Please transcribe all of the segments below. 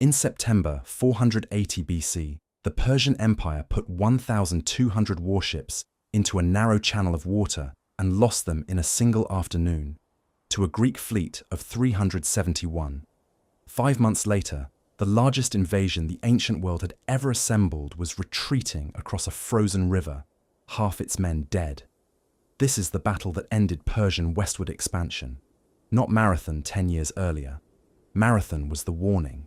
In September 480 BC, the Persian Empire put 1,200 warships into a narrow channel of water and lost them in a single afternoon to a Greek fleet of 371. 5 months later, the largest invasion the ancient world had ever assembled was retreating across a frozen river, half its men dead. This is the battle that ended Persian westward expansion. Not Marathon 10 years earlier. Marathon was the warning.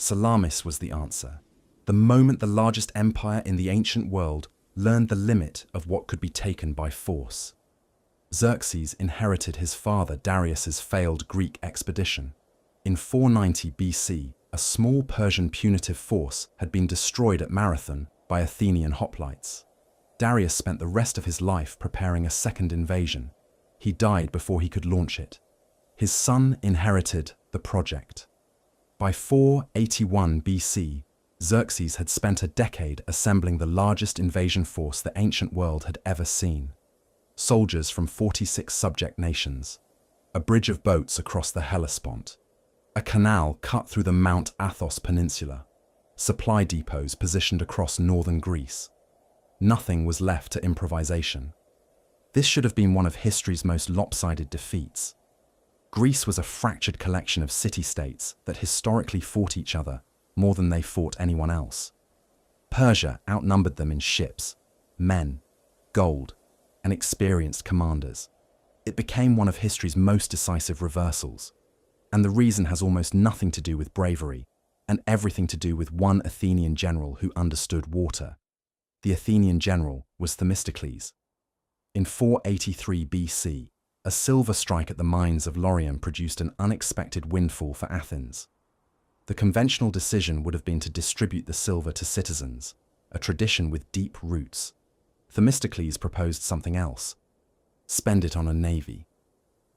Salamis was the answer. The moment the largest empire in the ancient world learned the limit of what could be taken by force. Xerxes inherited his father Darius's failed Greek expedition. In 490 BC, a small Persian punitive force had been destroyed at Marathon by Athenian hoplites. Darius spent the rest of his life preparing a second invasion. He died before he could launch it. His son inherited the project. By 481 BC, Xerxes had spent a decade assembling the largest invasion force the ancient world had ever seen. Soldiers from 46 subject nations, a bridge of boats across the Hellespont, a canal cut through the Mount Athos peninsula, supply depots positioned across northern Greece. Nothing was left to improvisation. This should have been one of history's most lopsided defeats. Greece was a fractured collection of city-states that historically fought each other more than they fought anyone else. Persia outnumbered them in ships, men, gold, and experienced commanders. It became one of history's most decisive reversals, and the reason has almost nothing to do with bravery and everything to do with one Athenian general who understood water. The Athenian general was Themistocles. In 483 BC, a silver strike at the mines of Laurion produced an unexpected windfall for Athens. The conventional decision would have been to distribute the silver to citizens, a tradition with deep roots. Themistocles proposed something else. Spend it on a navy.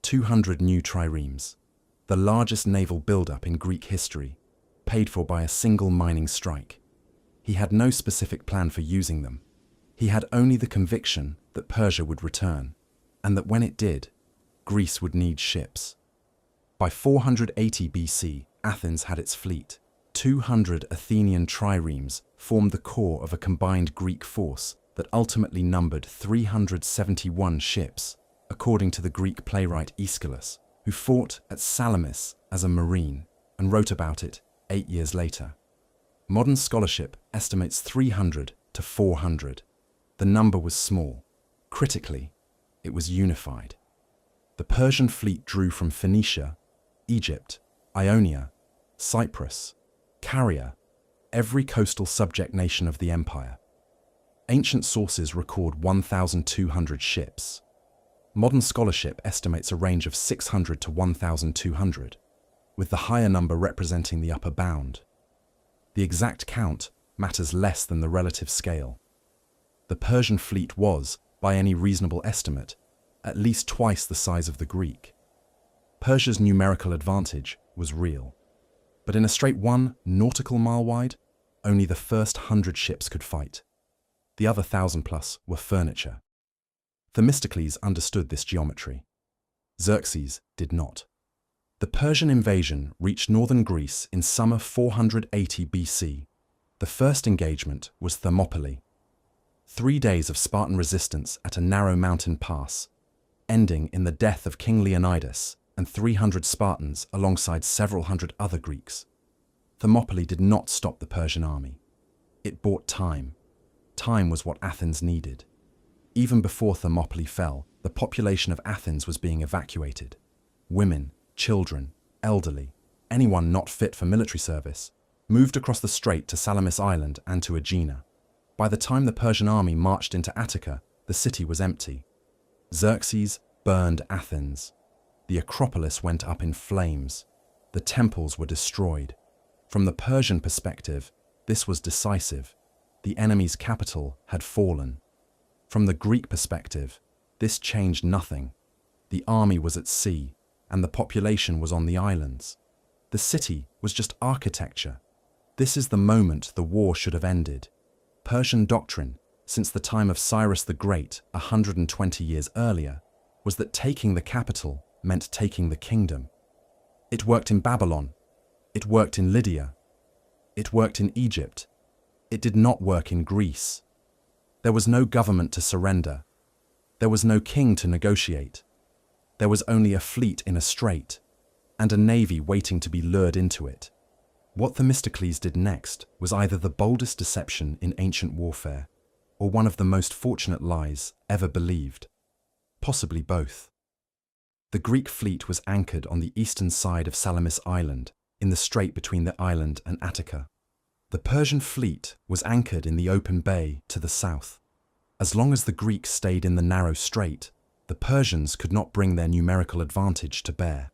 200 new triremes, the largest naval buildup in Greek history, paid for by a single mining strike. He had no specific plan for using them. He had only the conviction that Persia would return, and that when it did, Greece would need ships. By 480 BC, Athens had its fleet. 200 Athenian triremes formed the core of a combined Greek force that ultimately numbered 371 ships, according to the Greek playwright Aeschylus, who fought at Salamis as a marine and wrote about it 8 years later. Modern scholarship estimates 300 to 400. The number was small. Critically, it was unified. The Persian fleet drew from Phoenicia, Egypt, Ionia, Cyprus, Caria, every coastal subject nation of the empire. Ancient sources record 1,200 ships. Modern scholarship estimates a range of 600 to 1,200, with the higher number representing the upper bound. The exact count matters less than the relative scale. The Persian fleet was, by any reasonable estimate, at least twice the size of the Greek. Persia's numerical advantage was real. But in a strait 1 nautical mile wide, only the first 100 ships could fight. The other 1,000 plus were furniture. Themistocles understood this geometry. Xerxes did not. The Persian invasion reached northern Greece in summer 480 BC. The first engagement was Thermopylae. 3 days of Spartan resistance at a narrow mountain pass, ending in the death of King Leonidas and 300 Spartans alongside several hundred other Greeks. Thermopylae did not stop the Persian army. It bought time. Time was what Athens needed. Even before Thermopylae fell, the population of Athens was being evacuated. Women, children, elderly, anyone not fit for military service, moved across the strait to Salamis Island and to Aegina. By the time the Persian army marched into Attica, the city was empty. Xerxes burned Athens. The Acropolis went up in flames. The temples were destroyed. From the Persian perspective, this was decisive. The enemy's capital had fallen. From the Greek perspective, this changed nothing. The army was at sea, and the population was on the islands. The city was just architecture. This is the moment the war should have ended. Persian doctrine, since the time of Cyrus the Great 120 years earlier, was that taking the capital meant taking the kingdom. It worked in Babylon. It worked in Lydia. It worked in Egypt. It did not work in Greece. There was no government to surrender. There was no king to negotiate. There was only a fleet in a strait, and a navy waiting to be lured into it. What Themistocles did next was either the boldest deception in ancient warfare, or one of the most fortunate lies ever believed. Possibly both. The Greek fleet was anchored on the eastern side of Salamis Island, in the strait between the island and Attica. The Persian fleet was anchored in the open bay to the south. As long as the Greeks stayed in the narrow strait, the Persians could not bring their numerical advantage to bear.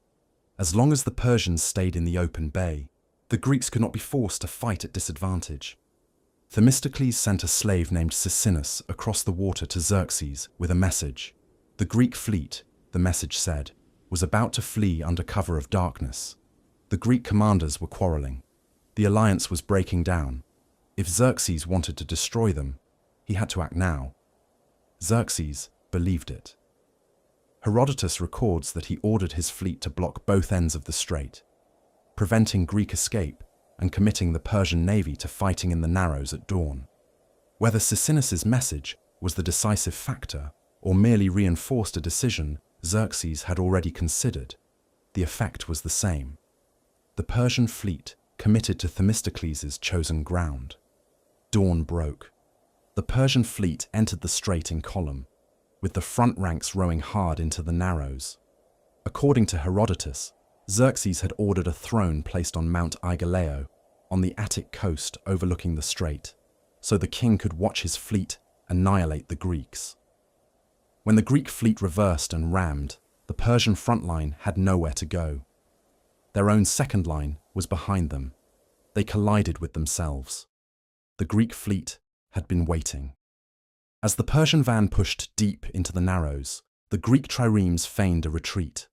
As long as the Persians stayed in the open bay, the Greeks could not be forced to fight at disadvantage. Themistocles sent a slave named Sicinnus across the water to Xerxes with a message. The Greek fleet, the message said, was about to flee under cover of darkness. The Greek commanders were quarreling. The alliance was breaking down. If Xerxes wanted to destroy them, he had to act now. Xerxes believed it. Herodotus records that he ordered his fleet to block both ends of the strait, preventing Greek escape and committing the Persian navy to fighting in the narrows at dawn. Whether Sicinnus's message was the decisive factor or merely reinforced a decision Xerxes had already considered, the effect was the same. The Persian fleet committed to Themistocles' chosen ground. Dawn broke. The Persian fleet entered the strait in column, with the front ranks rowing hard into the narrows. According to Herodotus, Xerxes had ordered a throne placed on Mount Aigaleo, on the Attic coast overlooking the strait, so the king could watch his fleet annihilate the Greeks. When the Greek fleet reversed and rammed, the Persian front line had nowhere to go. Their own second line was behind them. They collided with themselves. The Greek fleet had been waiting. As the Persian van pushed deep into the narrows, the Greek triremes feigned a retreat,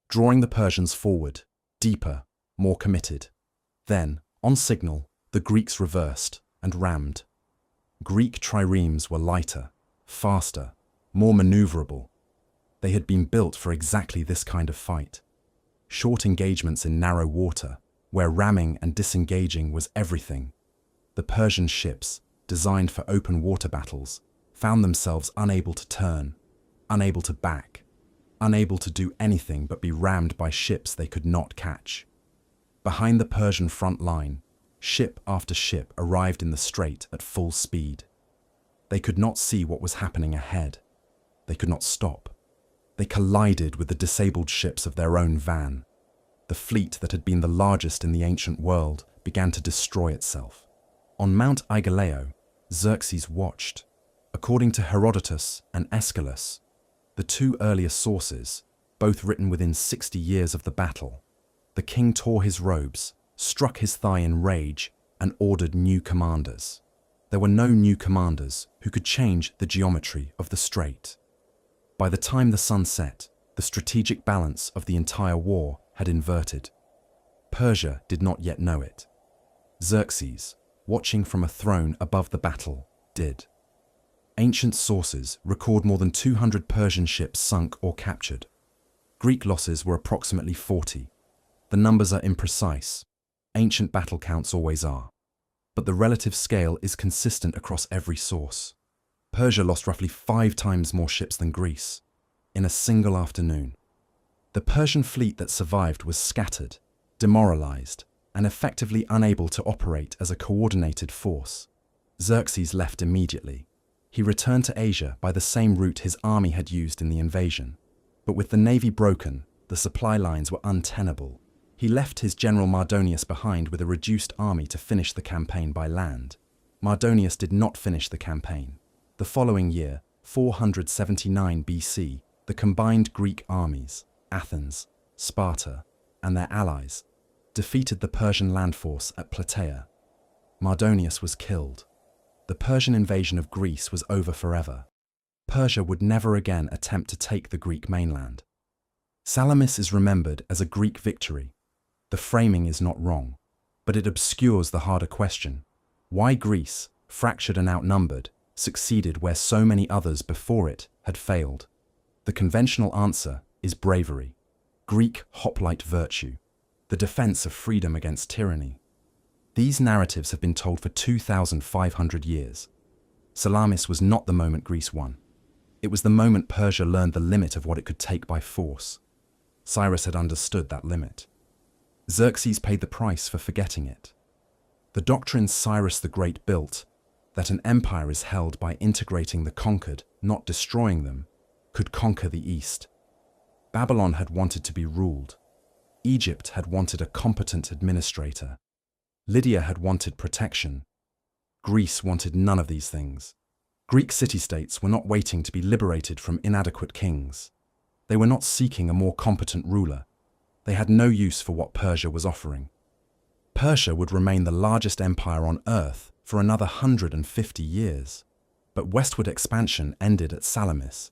drawing the Persians forward, deeper, more committed. Then, on signal, the Greeks reversed and rammed. Greek triremes were lighter, faster, more maneuverable. They had been built for exactly this kind of fight. Short engagements in narrow water, where ramming and disengaging was everything. The Persian ships, designed for open water battles, found themselves unable to turn, unable to back, unable to do anything but be rammed by ships they could not catch. Behind the Persian front line, ship after ship arrived in the strait at full speed. They could not see what was happening ahead. They could not stop. They collided with the disabled ships of their own van. The fleet that had been the largest in the ancient world began to destroy itself. On Mount Aigaleo, Xerxes watched. According to Herodotus and Aeschylus, the two earliest sources, both written within 60 years of the battle, the king tore his robes, struck his thigh in rage, and ordered new commanders. There were no new commanders who could change the geometry of the strait. By the time the sun set, the strategic balance of the entire war had inverted. Persia did not yet know it. Xerxes, watching from a throne above the battle, did. Ancient sources record more than 200 Persian ships sunk or captured. Greek losses were approximately 40. The numbers are imprecise. Ancient battle counts always are. But the relative scale is consistent across every source. Persia lost roughly 5 times more ships than Greece, in a single afternoon. The Persian fleet that survived was scattered, demoralized, and effectively unable to operate as a coordinated force. Xerxes left immediately. He returned to Asia by the same route his army had used in the invasion. But with the navy broken, the supply lines were untenable. He left his general Mardonius behind with a reduced army to finish the campaign by land. Mardonius did not finish the campaign. The following year, 479 BC, the combined Greek armies, Athens, Sparta, and their allies, defeated the Persian land force at Plataea. Mardonius was killed. The Persian invasion of Greece was over forever. Persia would never again attempt to take the Greek mainland. Salamis is remembered as a Greek victory. The framing is not wrong, but it obscures the harder question: why Greece, fractured and outnumbered, succeeded where so many others before it had failed. The conventional answer is bravery, Greek hoplite virtue, the defense of freedom against tyranny. These narratives have been told for 2,500 years. Salamis was not the moment Greece won. It was the moment Persia learned the limit of what it could take by force. Cyrus had understood that limit. Xerxes paid the price for forgetting it. The doctrine Cyrus the Great built, that an empire is held by integrating the conquered, not destroying them, could conquer the East. Babylon had wanted to be ruled. Egypt had wanted a competent administrator. Lydia had wanted protection. Greece wanted none of these things. Greek city-states were not waiting to be liberated from inadequate kings. They were not seeking a more competent ruler. They had no use for what Persia was offering. Persia would remain the largest empire on earth for another 150 years. But westward expansion ended at Salamis.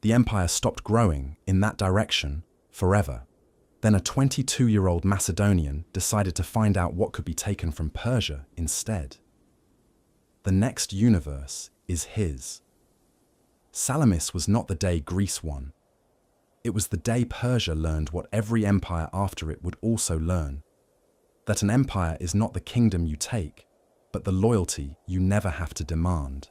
The empire stopped growing in that direction forever. Then a 22-year-old Macedonian decided to find out what could be taken from Persia instead. The next universe is his. Salamis was not the day Greece won. It was the day Persia learned what every empire after it would also learn: that an empire is not the kingdom you take, but the loyalty you never have to demand.